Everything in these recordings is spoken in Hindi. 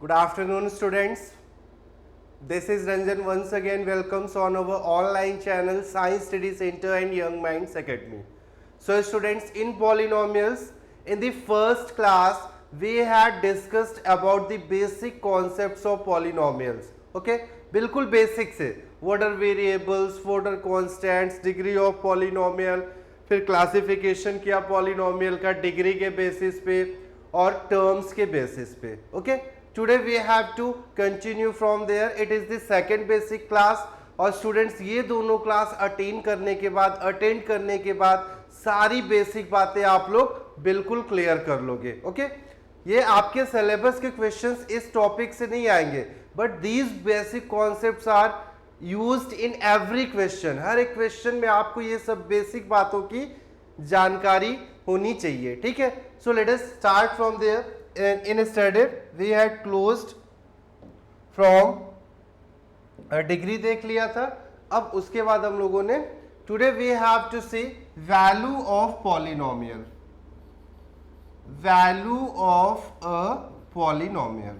Good afternoon, students. This is Ranjan once again welcomes on our online channel Science Study Center and Young Minds Academy. So students, in polynomials, in the first class we had discussed about the basic concepts of polynomials. Okay, बिल्कुल बेसिक से what are variables, what are constants, degree of polynomial, फिर क्लासिफिकेशन किया पॉलिनोमियल का डिग्री के बेसिस पे और टर्म्स के बेसिस पे. Okay, today we have to continue from there. It is the second basic class. और स्टूडेंट्स, ये दोनों क्लास अटेंड करने के बाद सारी बेसिक बातें आप लोग बिल्कुल क्लियर कर लोगे. ओके, ये आपके सिलेबस के क्वेश्चंस इस टॉपिक से नहीं आएंगे, but these basic concepts are used in every question. हर एक क्वेश्चन में आपको ये सब बेसिक बातों की जानकारी होनी चाहिए. ठीक है, so let us start from there. In study we had closed from degree देख लिया था. अब उसके बाद हम लोगों ने today we have to see value of polynomial. Value of a polynomial.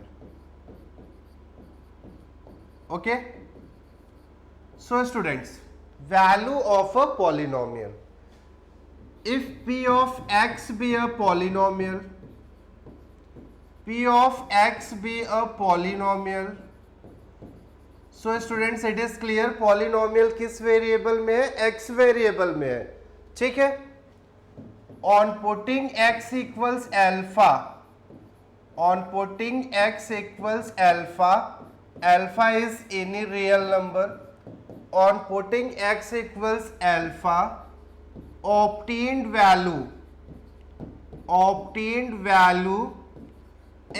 Okay, so students, value of a polynomial. If p of x be a polynomial, p of x be a polynomial, so students it is clear polynomial किस वेरिएबल में है? x वेरिएबल में है. ठीक है, on putting x equals alpha, alpha is any real number. On putting x equals alpha, obtained value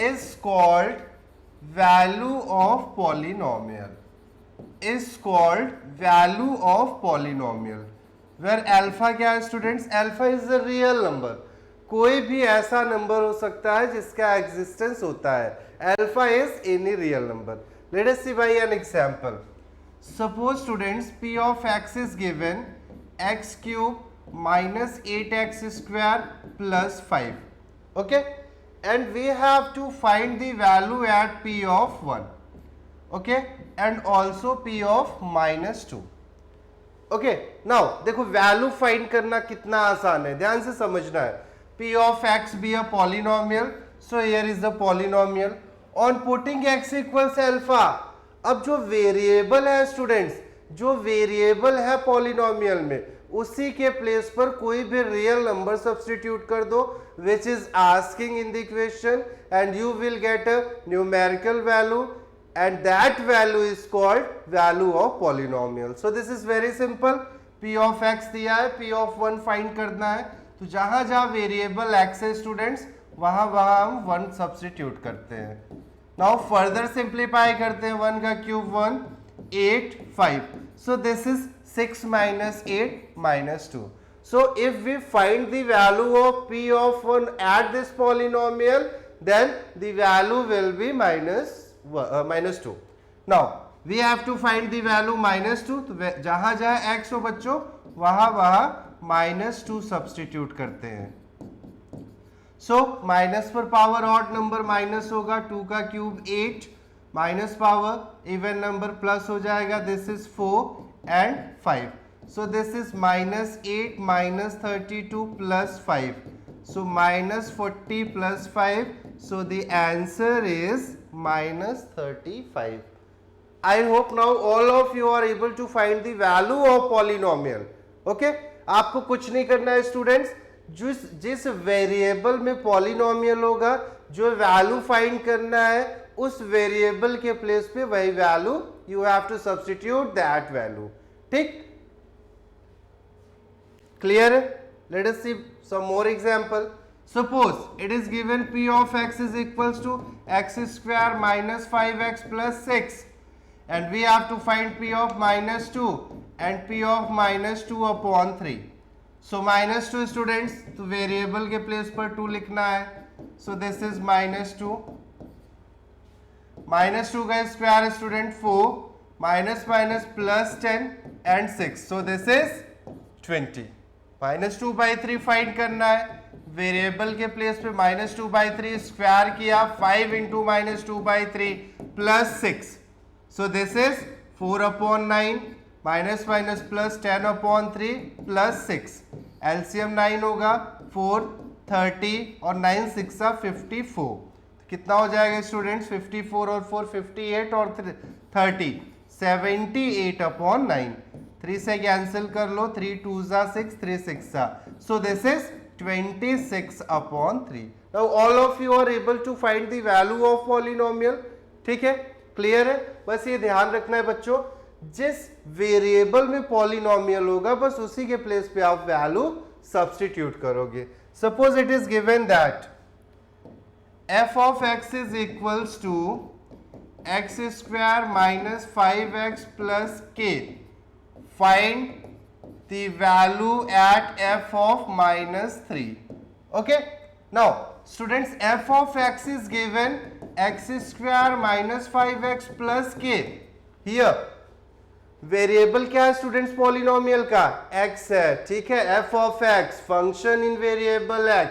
is called value of polynomial. Where alpha क्या है students? alpha is a real number. कोई भी ऐसा नंबर हो सकता है जिसका एग्जिस्टेंस होता है. alpha is any real number. Let us see by an example. Suppose students, p of x is given x cube minus 8x square plus 5. Okay, and we have to find the value at p of 1. Okay, and also p of minus 2. Okay, now देखो वैल्यू फाइंड करना कितना आसान है, ध्यान से समझना है. p of x be a polynomial, so here is the polynomial. On putting x equals alpha, अब जो वेरिएबल है स्टूडेंट्स, जो वेरिएबल है पॉलिनोमियल में, उसी के प्लेस पर कोई भी रियल नंबर सब्स्टिट्यूट कर दो, which is asking in the question, and you will get a numerical value, and that value is called value of polynomial. So this is very simple. p of x दिया है, p ऑफ 1 फाइंड करना है, तो जहां जहां वेरिएबल x है स्टूडेंट्स, वहां वहां हम 1 सब्स्टिट्यूट करते हैं. नाउ फर्दर सिंप्लीफाई करते हैं. 1 का cube 1, 8, 5. So this is 6 minus 8 minus 2. So if we find the value of p of 1 at this polynomial, then the value will be minus 2. Now we have to find the value minus 2. तो जहां जहां x हो बच्चों, वहां वहां minus 2 सब्स्टिट्यूट करते हैं. सो माइनस पर पावर ऑड नंबर माइनस होगा. 2 का cube 8, minus power even number plus हो जाएगा. This is 4 and 5. So this is minus 8 minus 32 plus 5. So minus 40 plus 5. So the answer is minus 35. I hope now all of you are able to find the value of polynomial. Okay, आपको कुछ नहीं करना है स्टूडेंट्स. जिस वेरिएबल में पॉलिनोमियल होगा, जो वैल्यू फाइंड करना है, उस वेरिएबल के प्लेस पे वही value you have to substitute that value. ठीक, clear? Let us see some more example. Suppose it is given p of x is equals to x square minus 5x plus 6, and we have to find p of minus 2 and p of minus 2 upon 3. So minus 2 students, तो वेरिएबल के प्लेस पर 2 लिखना है. सो दिस इज माइनस 2. माइनस 2 का square student 4, minus minus plus 10 and 6. So this is 20. Minus 2 by 3 find करना है. वेरिएबल के प्लेस पे -2/3 स्क्वायर किया, 5 into -2/3 plus 6, so this is 4/9 minus minus plus 10/3 plus 6, LCM 9 होगा, 4 30 और 9 6 54, कितना हो जाएगा स्टूडेंट्स? 54 और 4 58 और 30 78/9, 3 से कैंसिल कर लो, 3 2 6 3 6, so this is 26/3. Now all of you are able to find the value of polynomial. ठीक है, क्लियर है? बस ये ध्यान रखना है बच्चों, जिस वेरिएबल में पॉलिनोमियल होगा बस उसी के प्लेस पे आप वैल्यू सब्स्टिट्यूट करोगे. Suppose it is given that f of x is equals to x square minus 5x plus k. Find the value at f of -3. Okay, now students, f of x is given x square minus 5x plus k. Here variable क्या है स्टूडेंट्स पॉलिनोमियल का? x है. ठीक है, f of x function in variable x.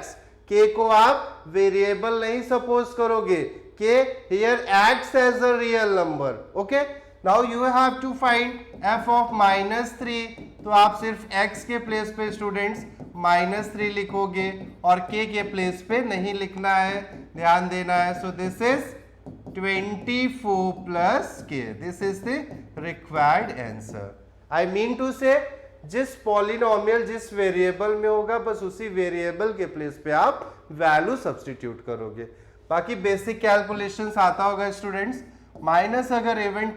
k को आप वेरिएबल नहीं सपोज करोगे, k here acts as a real number. Okay, now you have to find f of -3. तो आप सिर्फ x के प्लेस पे स्टूडेंट्स -3 लिखोगे और k के प्लेस पे नहीं लिखना है, ध्यान देना है. सो this is 24 plus k. This is the required answer. I mean to say, जिस पॉलिनोमियल जिस वेरिएबल में होगा बस उसी वेरिएबल के प्लेस पे आप वैल्यू सब्स्टिट्यूट करोगे. बाकी बेसिक कैलकुलेशंस आता होगा स्टूडेंट्स. माइनस अगर इवेंट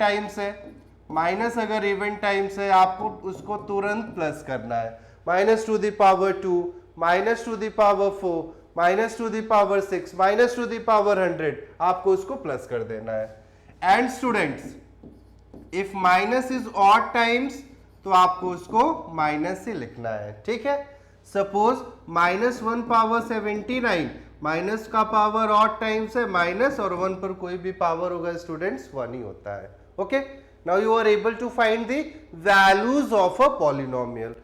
टाइम्स है, आपको उसको तुरंत प्लस करना है. -2 the power 2, -2 the power 4, -2 the power 6, -2 the power 100, आपको उसको प्लस कर देना है. And students, if minus is odd times तो आपको उसको माइनस से लिखना है. ठीक है, सपोज -1 पावर 79, माइनस का पावर ऑड टाइम्स है माइनस, और 1 पर कोई भी पावर होगा स्टूडेंट्स 1 ही होता है. Okay, now you are able to find the values of a polynomial.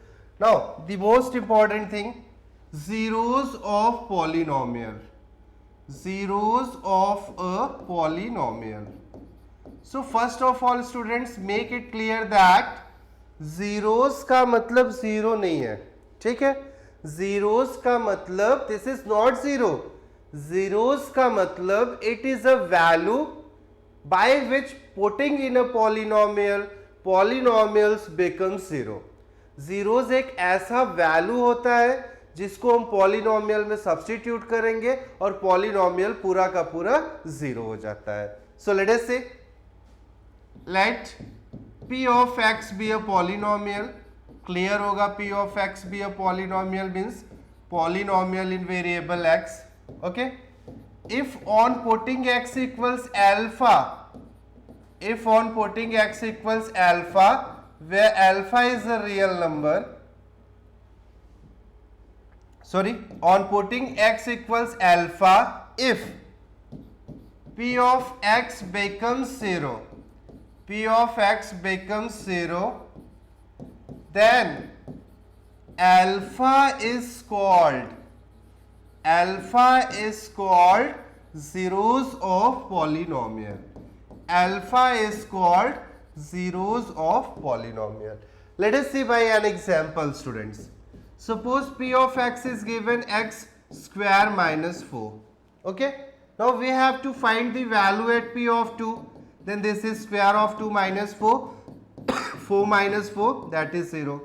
Now the most important thing, zeros of polynomial. Zeros of a polynomial. So first of all students, make it clear that zeros का मतलब जीरो नहीं है. ठीक है, zeros का मतलब this is not zero. Zeros का मतलब it is a value by which putting in a polynomial, polynomials become zero. zeros एक ऐसा वैल्यू होता है जिसको हम पॉलिनोमियल में सब्स्टिट्यूट करेंगे और पॉलिनोमियल पूरा का पूरा जीरो हो जाता है. So let us say, let p of x be a polynomial. Clear होगा, p of x be a polynomial means polynomial in variable x. Okay, if on putting x equals alpha, if on putting x equals alpha, where alpha is a real number, sorry, on putting x equals alpha, if p of x becomes 0, p of x becomes 0, then alpha is called zeros of polynomial. Alpha is called zeros of polynomial. Let us see by an example students. Suppose p of x is given x square minus 4. Okay, now we have to find the value at p of 2. Then this is square of 2 minus 4, 4 minus 4, that is 0.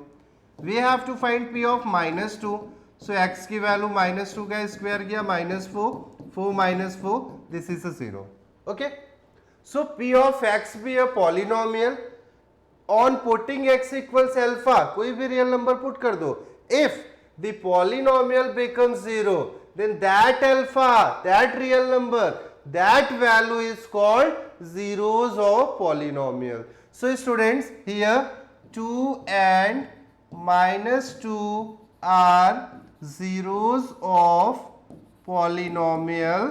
We have to find p of minus 2. So x की वैल्यू -2 का स्क्वायर किया -4, 4 minus 4, this is a 0. Okay, so p of x be a polynomial. On putting x equals alpha, कोई भी रियल नंबर पुट कर दो. If the polynomial becomes 0, then that alpha, that real number, that value is called zeros of polynomial. So students, here 2 and -2 are zeros of polynomial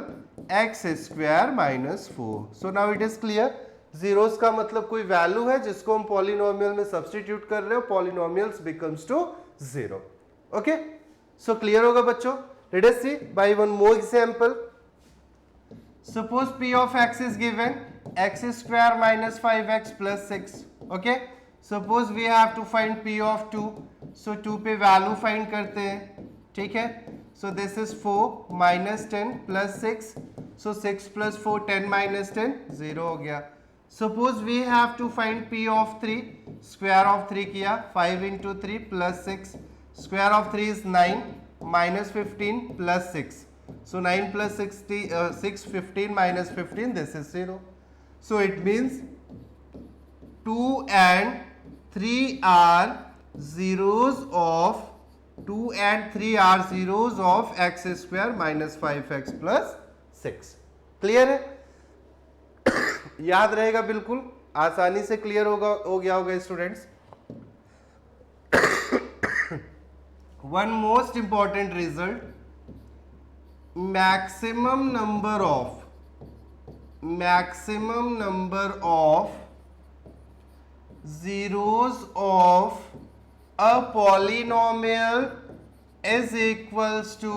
x square minus 4. So now it is clear. zeros का मतलब कोई वैल्यू है जिसको हम पॉलिनोमियल में सब्स्टिट्यूट कर रहे हो, polynomials becomes to 0. Okay, so clear होगा बच्चों. Let us see by one more example. Suppose p of x is given x square minus 5x plus 6. Okay, suppose we have to find p of 2. So 2 पे वैल्यू फाइंड करते हैं, ठीक है. So this is 4 minus 10 plus 6. So 6 plus 4 10 minus 10 0 हो गया. Suppose we have to find p of 3. Square of 3 किया, 5 into 3 plus 6. Square of 3 is 9 minus 15 plus 6. So 9 plus 6 15 minus 15, this is 0. So it means 2 and 3 are zeros of 2 and 3 are zeros of x square minus 5x plus 6. Clear है? याद रहेगा, बिल्कुल आसानी से क्लियर हो गया होगा students. One most important result, maximum number of zeros of a polynomial is equals to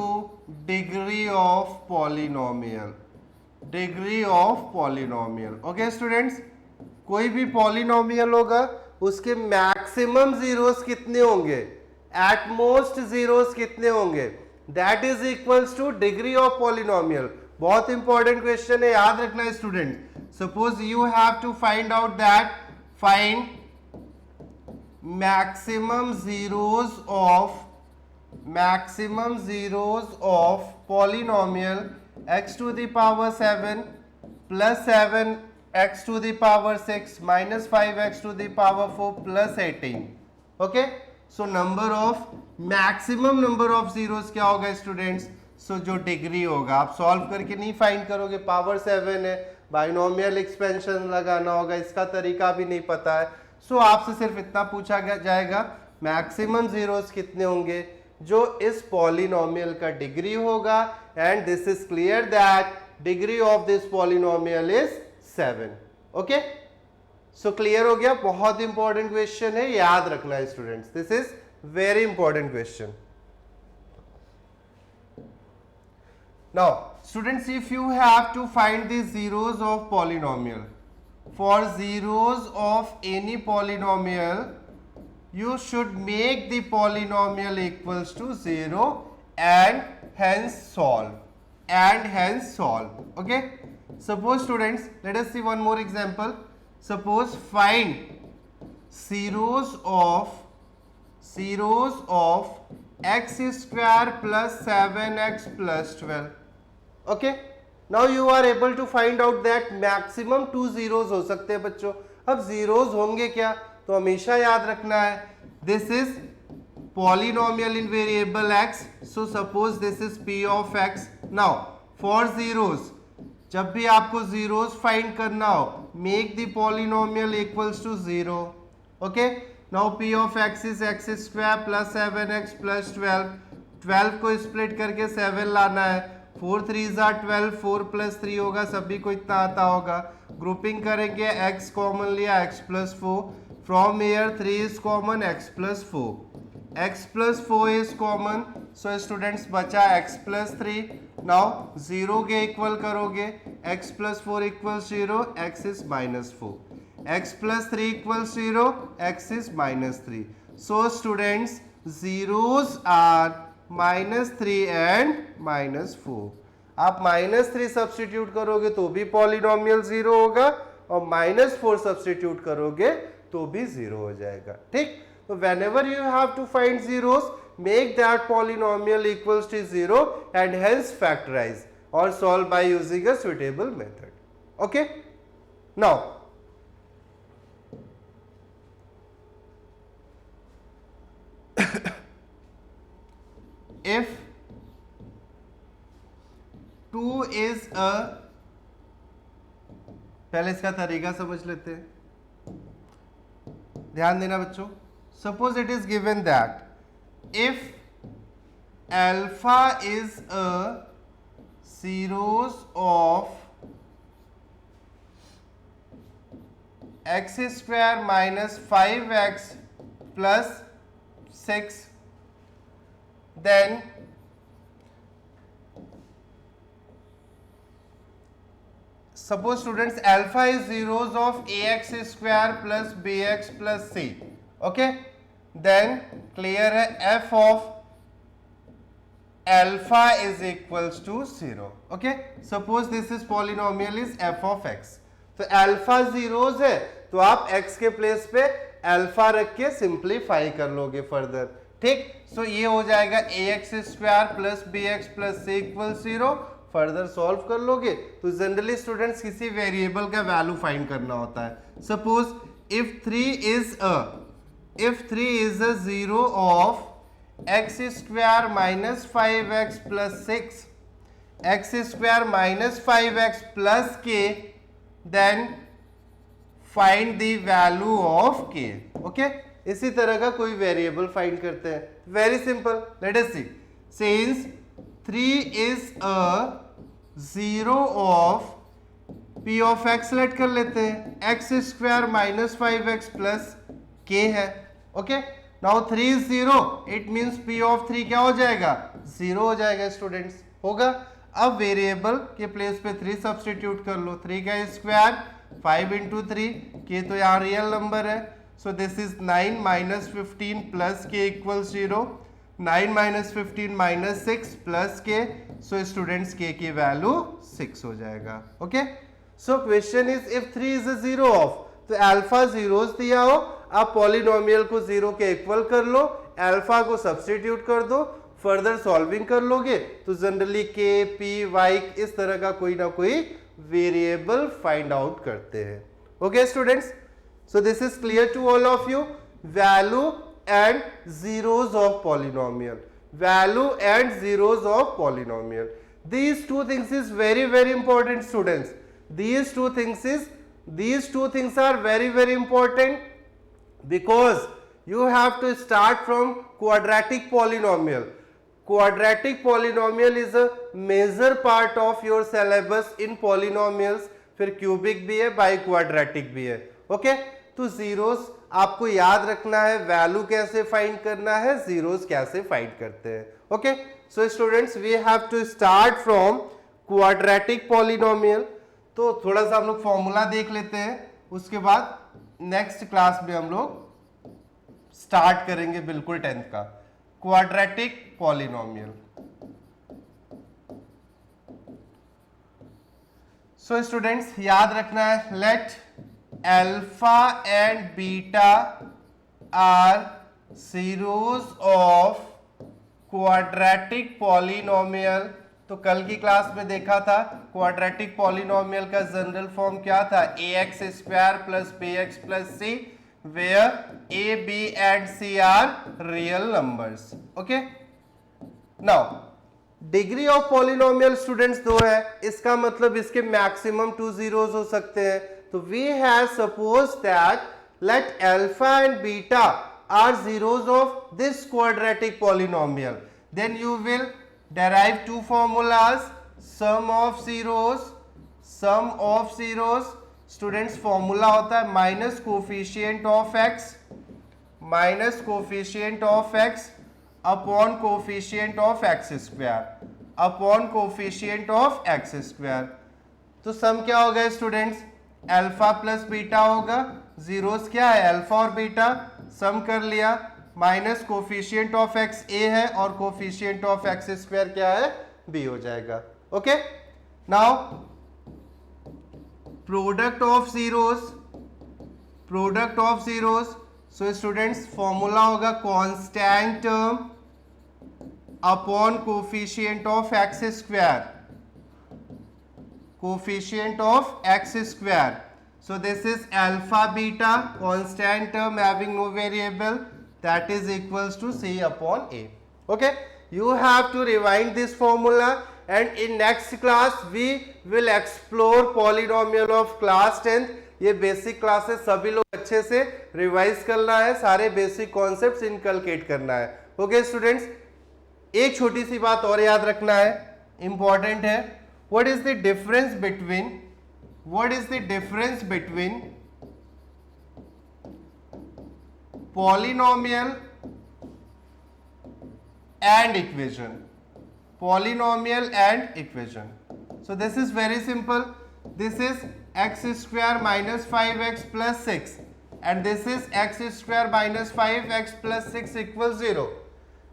degree of polynomial. Okay students, कोई भी पॉलिनोमियल होगा उसके मैक्सिमम जीरोस कितने होंगे, एट मोस्ट जीरोस कितने होंगे, that is equals to degree of polynomial. बहुत इंपॉर्टेंट क्वेश्चन है, याद रखना student. Suppose you have to find out that, find maximum zeros of polynomial x to the power 7 plus 7 x to the power 6 minus 5x to the power 4 plus 18. okay, so maximum number of zeros क्या होगा स्टूडेंट्स? सो जो डिग्री होगा, आप सॉल्व करके नहीं फाइंड करोगे, पावर 7 है, बाइनोमियल एक्सपेंशन लगाना होगा, इसका तरीका भी नहीं पता है. सो आपसे सिर्फ इतना पूछा जाएगा मैक्सिमम जीरोस कितने होंगे जो इस पॉलिनोमियल का डिग्री होगा, and this is clear that degree of this polynomial is 7. Okay, so clear हो गया. बहुत इंपॉर्टेंट क्वेश्चन है, याद रखना है students, this is very important question. Now students, if you have to find the zeros of polynomial, for zeros of any polynomial you should make the polynomial equals to 0 and hence solve. Okay, suppose students, let us see one more example. Suppose find zeros of x square plus 7x plus 12. okay, now you are able to find out that maximum 2 zeros हो सकते हैं बच्चों. अब zeros होंगे क्या, तो हमेशा याद रखना है, this is polynomial in variable x. So suppose this is p of x. Now for zeros, जब भी आपको zeros फाइंड करना हो, make the polynomial equals to 0. Okay, now p of x is x square plus 7x plus 12. 12 को स्प्लिट करके 7 लाना है, 4 3s are 12, 4 plus 3 होगा, सभी को इतना आता होगा. ग्रुपिंग करेंगे, x कॉमन लिया, x plus 4. From here 3 is common, x plus 4. x plus 4 is common, so students बचा x plus 3. नाउ 0 के इक्वल करोगे, x plus 4 equals 0, x is minus 4. x plus 3 equals 0, x is minus 3. So students, zeros are -3 and -4. आप -3 सब्सटीट्यूट करोगे तो भी पॉलिनोमियल 0 होगा, और -4 सब्सटीट्यूट करोगे तो भी 0 हो जाएगा. ठीक, तो whenever you have to find zeros, make that polynomial equals to 0 and hence factorize or solve by using a suitable method. Okay, now if 2 is a, पहले इसका तरीका समझ लेते हैं, ध्यान देना बच्चों. Suppose it is given that if alpha is a zeros of x square minus 5x plus 6, then suppose students alpha is zeros of ax square plus bx plus c. Okay, then clear है f of alpha is equals to 0. Okay, suppose this is polynomial is f of x. तो alpha zeros है तो आप x के प्लेस पे alpha रख के सिंप्लीफाई कर लोगे फर्दर. ठीक, सो ये हो जाएगा ax square plus bx plus c equal 0. Further solve कर लोगे तो जनरली स्टूडेंट्स किसी वेरिएबल का वैल्यू फाइंड करना होता है. Suppose if 3 is a zero of X square minus 5x plus 6, X square minus 5x plus K, then find the value of K. Okay, इसी तरह का कोई वेरिएबल फाइंड करते हैं. Very simple, let us see. Since 3 is a zero of p of x let कर लेते हैं, x square minus 5x plus के है. Okay, now 3 is 0, it means p of 3 क्या हो जाएगा, 0 हो जाएगा स्टूडेंट्स. होगा. अब वेरिएबल के प्लेस पे 3 सब्सटीट्यूट कर लो. 3 का स्क्वायर 5 इंटू 3, के तो यहाँ रियल नंबर है. सो दिस इज 9 माइनस 15 प्लस के इक्वल 0. 9 माइनस 15 माइनस 6 प्लस के. सो स्टूडेंट्स के की वैल्यू 6 हो जाएगा. Okay, so question is if 3 is a zero of, तो अल्फा जीरोस दिया हो, आप पॉलिनोमियल को जीरो के इक्वल कर लो, अल्फा को सब्सटीट्यूट कर दो, फर्दर सॉल्विंग कर लोगे तो जनरली के पी वाई इस तरह का कोई ना कोई वेरिएबल फाइंड आउट करते हैं. Okay students, so this is clear to all of you. Value and zeros of polynomial, value and zeros of polynomial, these two things is very important students. These two things are very important because you have to start from quadratic polynomial. Quadratic polynomial is a major part of your syllabus in polynomials. फिर cubic भी है, biquadratic भी है. ओके, तो जीरोस आपको याद रखना है, वैल्यू कैसे फाइंड करना है, जीरोस कैसे फाइंड करते हैं. Okay, so students we have to start from quadratic polynomial. तो थोड़ा सा हम लोग फॉर्मूला देख लेते हैं, उसके बाद नेक्स्ट क्लास में हम लोग स्टार्ट करेंगे बिल्कुल 10th का क्वाड्रेटिक पॉलिनोमियल. सो स्टूडेंट्स याद रखना है, late alpha and beta are zeros of quadratic polynomial. तो कल की क्लास में देखा था क्वाड्रेटिक पॉलिनोमियल का जनरल फॉर्म क्या था, ax square plus bx plus c, where a, b and c are real numbers. Okay, now degree of polynomial students 2 है, इसका मतलब इसके मैक्सिमम 2 जीरोस हो सकते हैं. So we have supposed that let alpha and beta are zeros of this quadratic polynomial. Then you will derive two formulas, sum of zeros. Students formula होता है minus coefficient of x upon coefficient of x square. तो सम क्या होगा स्टूडेंट्स, अल्फा प्लस बीटा होगा. जीरोस क्या है, अल्फा और बीटा, सम कर लिया, माइनस कोफिशिएंट ऑफ एक्स ए है और कोफिशिएंट ऑफ एक्स स्क्वायर क्या है, बी हो जाएगा. Okay, now product of zeros. So students formula होगा constant term upon coefficient of X square. Coefficient of x square. So this is alpha beta constant term having no variable, that is equals to c upon a. Okay, you have to rewind this formula and in next class we will explore polynomial of class 10th. ये बेसिक क्लासेस सभी लोग अच्छे से रिवाइज करना है, सारे बेसिक कॉन्सेप्ट्स इनकलकेट करना है. ओके स्टूडेंट्स, एक छोटी सी बात और याद रखना है, इंपॉर्टेंट है. What is the difference between polynomial and equation? So this is very simple. this is x square minus 5x plus 6 and this is x square minus 5x plus 6 equals 0.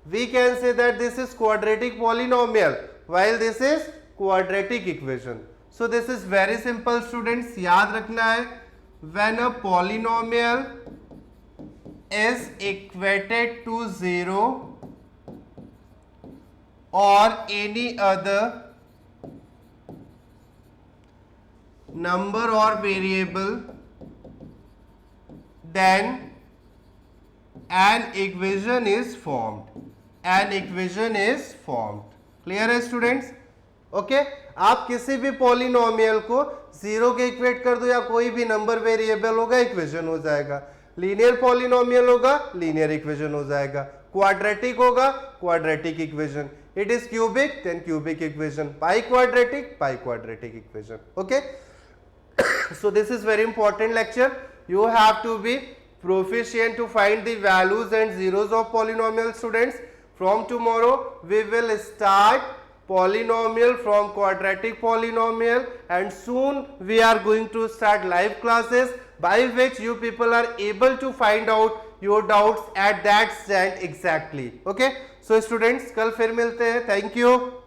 We can say that this is quadratic polynomial while this is quadratic equation. So this is very simple students, याद रखना है, when a polynomial is equated to 0 or any other number or variable, then an equation is formed. An equation is formed. Clear है स्टूडेंट्स? ओके, आप किसी भी पॉलिनोमियल को जीरो के इक्वेट कर दो या कोई भी नंबर वेरिएबल होगा, इक्वेशन हो जाएगा. लीनियर पॉलिनोमियल होगा, लीनियर इक्वेशन हो जाएगा. क्वाड्रेटिक होगा, quadratic equation. It is cubic, then cubic equation. Biquadratic equation. Okay, so this is very important lecture. You have to be proficient to find the values and zeros of polynomial students. From tomorrow we will start polynomial from quadratic polynomial and soon we are going to start live classes by which you people are able to find out your doubts at that stand exactly. Okay, so students कल फिर मिलते हैं. Thank you.